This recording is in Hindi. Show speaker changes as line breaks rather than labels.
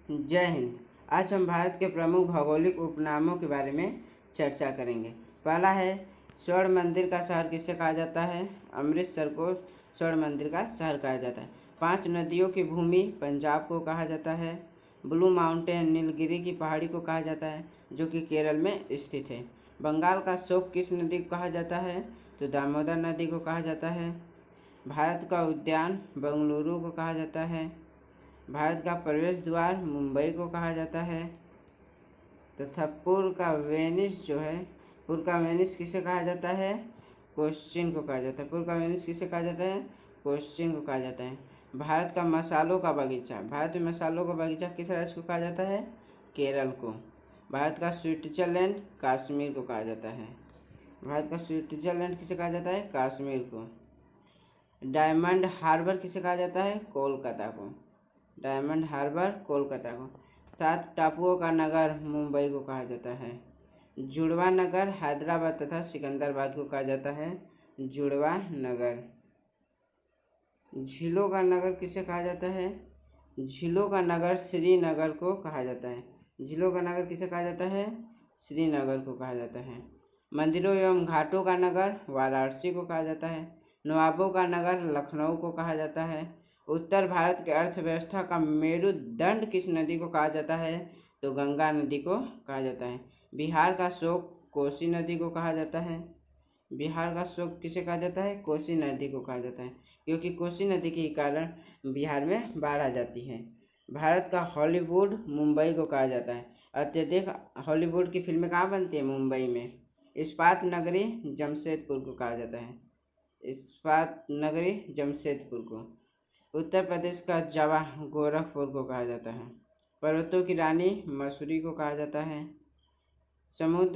जय हिंद। आज हम भारत के प्रमुख भौगोलिक उपनामों के बारे में चर्चा करेंगे। पहला है, स्वर्ण मंदिर का शहर किसे कहा जाता है? अमृतसर को स्वर्ण मंदिर का शहर कहा जाता है। 5 नदियों की भूमि पंजाब को कहा जाता है। ब्लू माउंटेन नीलगिरी की पहाड़ी को कहा जाता है, जो कि केरल में स्थित है। बंगाल का शोक किस नदी को कहा जाता है? तो दामोदर नदी को कहा जाता है। भारत का उद्यान बेंगलुरु को कहा जाता है। भारत का प्रवेश द्वार मुंबई को कहा जाता है। तथा पूर्व का वेनिस किसे कहा जाता है? कोच्चिन को कहा जाता है। पूर्व का वेनिस किसे कहा जाता है? कोच्चिन को कहा जाता है। भारत का मसालों का बगीचा, भारत में मसालों का बगीचा किस राज्य को कहा जाता है? केरल को। भारत का स्विट्जरलैंड कश्मीर को कहा जाता है। भारत का स्विट्जरलैंड किसे कहा जाता है? कश्मीर को। डायमंड हार्बर किसे कहा जाता है? कोलकाता को। डायमंड हार्बर कोलकाता को। 7 टापुओं का नगर मुंबई को कहा जाता है। जुड़वा नगर हैदराबाद तथा सिकंदराबाद को कहा जाता है। जुड़वा नगर। झीलों का नगर किसे कहा जाता है? झीलों का नगर श्रीनगर को कहा जाता है। झीलों का नगर किसे कहा जाता है? श्रीनगर को कहा जाता है। मंदिरों एवं घाटों का नगर वाराणसी को कहा जाता है। नवाबों का नगर लखनऊ को कहा जाता है। उत्तर भारत की अर्थव्यवस्था का मेरुदंड किस नदी को कहा जाता है? तो गंगा नदी को कहा जाता है। बिहार का शोक कोसी नदी को कहा जाता है। बिहार का शोक किसे कहा जाता है? कोसी नदी को कहा जाता है, क्योंकि कोसी नदी के कारण बिहार में बाढ़ आ जाती है। भारत का हॉलीवुड मुंबई को कहा जाता है। अत्यधिक हॉलीवुड की फिल्में कहाँ बनती है? मुंबई में। इस्पात नगरी जमशेदपुर को कहा जाता है। इस्पात नगरी जमशेदपुर को। उत्तर प्रदेश का जवा गोरखपुर को कहा जाता है। पर्वतों की रानी मसूरी को कहा जाता है। समुद्र